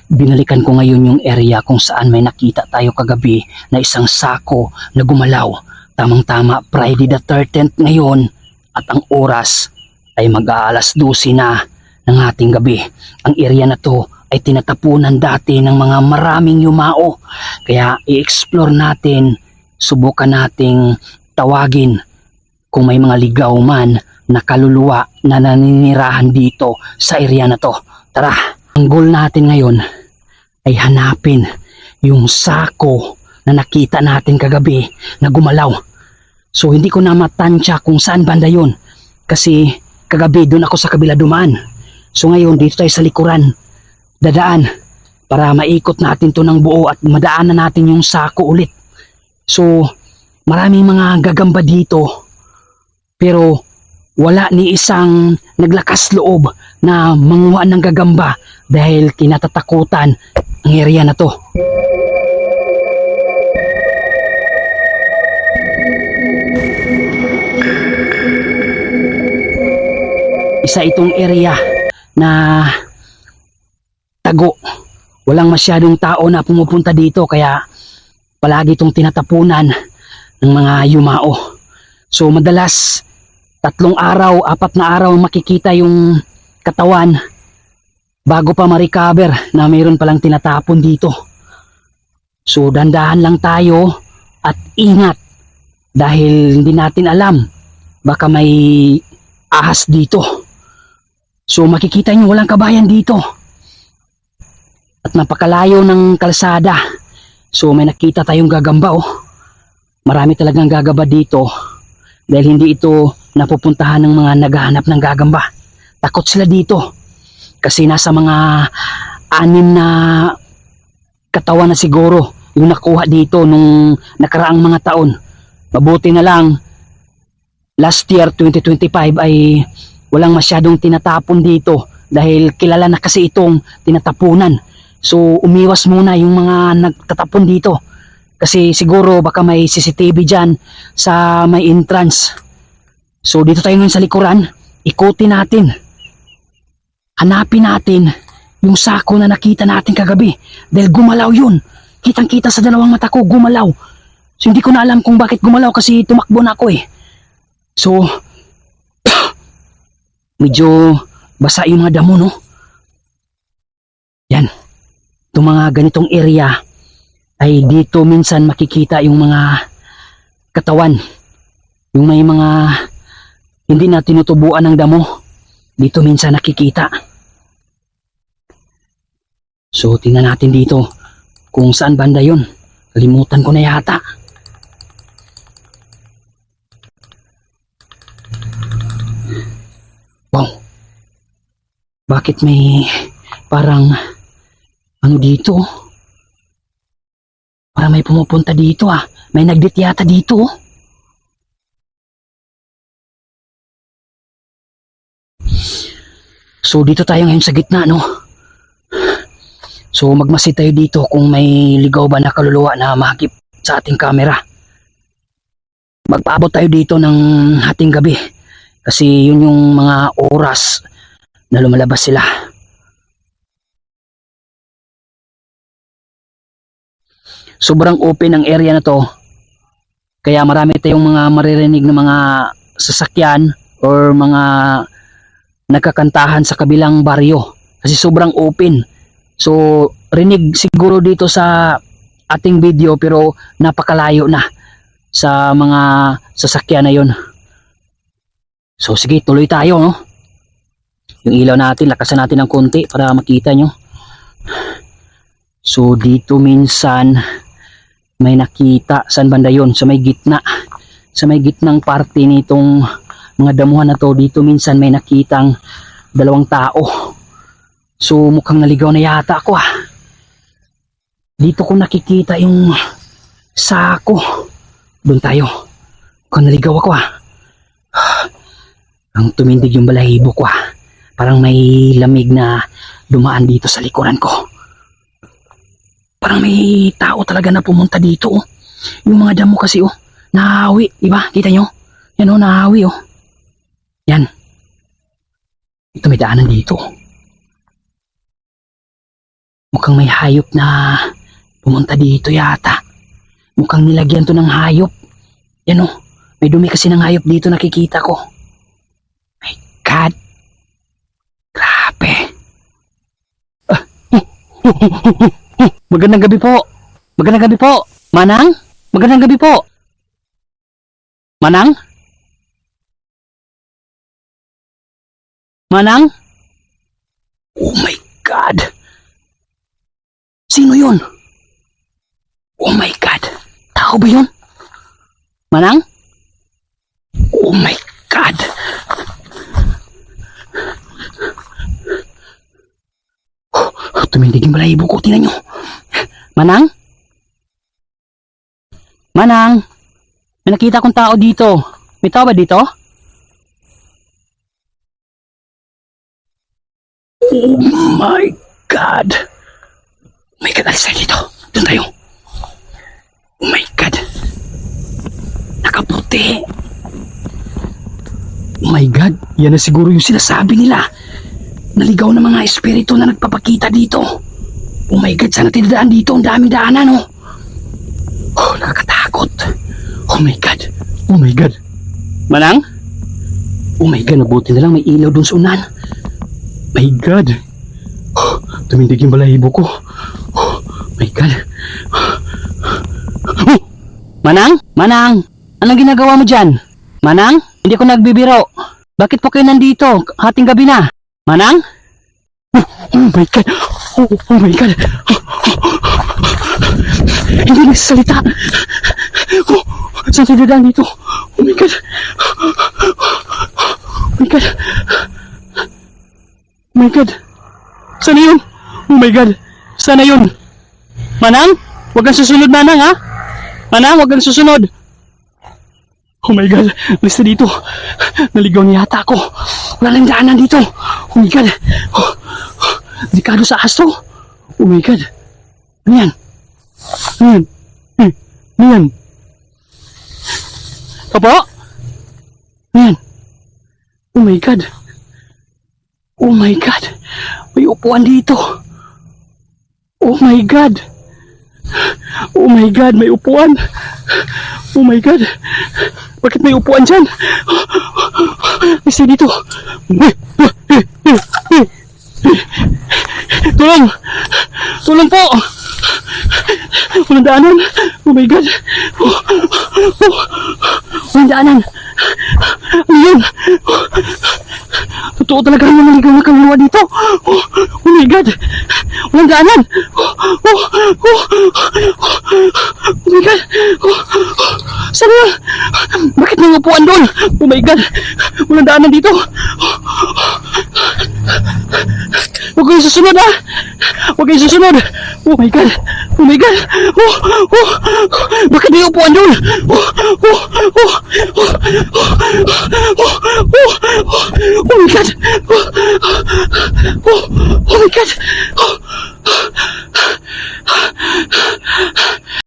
Binalikan ko ngayon yung area kung saan may nakita tayo kagabi na isang sako na gumalaw. Tamang-tama, Friday the 13th ngayon at ang oras ay mag-aalas 12 na ng ating gabi. Ang area na to ay tinatapunan dati ng mga maraming yumao. Kaya i-explore natin, subukan nating tawagin kung may mga ligaw man na kaluluwa na naninirahan dito sa area na to. Tara, ang goal natin ngayon ay hanapin yung sako na nakita natin kagabi na gumalaw. So hindi ko na matansya kung saan banda yun kasi kagabi doon ako sa kabila dumaan. So ngayon dito tayo sa likuran dadaan para maikot natin to ng buo at madaanan natin yung sako ulit. So maraming mga gagamba dito pero wala ni isang naglakas loob na manguha ng gagamba dahil kinatatakutan ang area na to. Isa itong area na tago. Walang masyadong tao na pumupunta dito kaya palagi itong tinatapunan ng mga yumao. So madalas 3 araw, 4 na araw makikita yung katawan bago pa ma-recover na mayroon palang tinatapon dito. So dandahan lang tayo at ingat dahil hindi natin alam baka may ahas dito. So makikita nyo walang kabayan dito at napakalayo ng kalsada. So may nakita tayong gagamba oh. Marami talagang gagamba dito dahil hindi ito napupuntahan ng mga naghahanap ng gagamba. Takot sila dito kasi nasa mga 6 na katawan na siguro yung nakuha dito nung nakaraang mga taon. Mabuti na lang last year 2025 ay walang masyadong tinatapon dito dahil kilala na kasi itong tinatapunan. So umiwas muna yung mga nagtatapon dito kasi siguro baka may CCTV dyan sa may entrance. So dito tayo ngayon sa likuran, ikutin natin. Hanapin natin yung sako na nakita natin kagabi dahil gumalaw yun. Kitang kita sa dalawang mata ko, gumalaw. So hindi ko na alam kung bakit gumalaw kasi tumakbo na ako eh. So medyo basa yung mga damo no. Yan. Itong mga ganitong area ay dito minsan makikita yung mga katawan. Yung may mga hindi na tinutubuan ng damo. Dito minsan nakikita. So tingnan natin dito kung saan banda yun. Kalimutan ko na yata. Wow. Bakit may parang ano dito? Parang may pumupunta dito ah. May nagdit yata dito. So dito tayo ngayon sa gitna no. So magmasid tayo dito kung may ligaw ba na kaluluwa na mahakip sa ating camera. Magpaabot tayo dito ng hating gabi. Kasi yun yung mga oras na lumalabas sila. Sobrang open ang area na to. Kaya marami tayong mga maririnig na mga sasakyan or mga nagkakantahan sa kabilang baryo. Kasi sobrang open. So rinig siguro dito sa ating video pero napakalayo na sa mga sasakyan na yun. So sige, tuloy tayo no. Yung ilaw natin, lakasan natin ng konti para makita nyo. So dito minsan may nakita, saan banda yun? Sa may gitna. Sa may gitnang parte nitong mga damuhan na to, dito minsan may nakitang 2 tao. So mukhang naligaw na yata ako ah. Dito ko nakikita yung sako. Doon tayo. Mukhang naligaw ako ah. Ang tumindig yung balahibo ko ah. Parang may lamig na dumaan dito sa likuran ko. Parang may tao talaga na pumunta dito oh. Yung mga damo kasi oh. Nahawi, diba? Kita nyo? Yan oh, nahawi oh. Yan. Ito may daanan dito. Mukhang may hayop na pumunta dito yata. Mukhang nilagyan to ng hayop. Yan o, may dumi kasi ng hayop dito nakikita ko. My God. Grabe. Magandang gabi po. Magandang gabi po. Manang? Magandang gabi po. Manang? Manang? Oh my God. Sino yun? Oh my God. Tao ba yun? Manang? Oh my God. Tumindig yung balahibo ko. Tingnan nyo. Manang? Manang? May nakita kong tao dito. May tao ba dito? Oh my God. Oh my God, alis tayo dito. Doon tayo. Oh my God. Nakaputi. Oh my God, yan na siguro yung sinasabi nila. Naligaw ng mga espiritu na nagpapakita dito. Oh my God, sana tinadaan dito. Ang daming daanan, oh. Oh, nakakatakot. Oh my God. Oh my God. Manang? Oh my God, mabuti na lang may ilaw dun sa unan. My God. Oh, tumindig yung balahibo ko. Oh my God. Oh! Manang? Manang? Anong ginagawa mo dyan? Manang? Hindi ko nagbibiro. Bakit po kayo nandito? Hating gabi na. Manang? Oh my God. Oh my God. Hindi nagsasalita. Oh, saan siya dadaan dito? Oh my God. Oh my God. Oh my God. Sana yun? Oh my God. Sana yun? Manang? Huwag kang susunod, Manang, ha? Manang, huwag kang susunod. Oh my God. Alis na dito. Naligaw niya yata ako. Wala lang daanan dito. Oh my God. Oh, delikado sa ahas to. Oh my God. Ano yan? Ano yan? Ano yan? Papa? Ano yan? Oh my God. Oh my God. May upuan dito. Oh my God. Oh my God, may upuan. Oh my God. Bakit may upuan dyan? Isa dito. Tulong! Tulong po! Walang daanan. Oh my God. Walang daanan. Ano yun? Totoo talaga yung naligaw na kaluluwa dito. Oh my God. Walang daanan. Oh my God. Saan yun? Bakit may upuan doon? Oh my God. Walang daanan dito. Huwag kayong susunod, ha? Huwag kayong susunod. Oh my God. Oh my God. Bakit may upuan doon? Oh my God. Oh my God.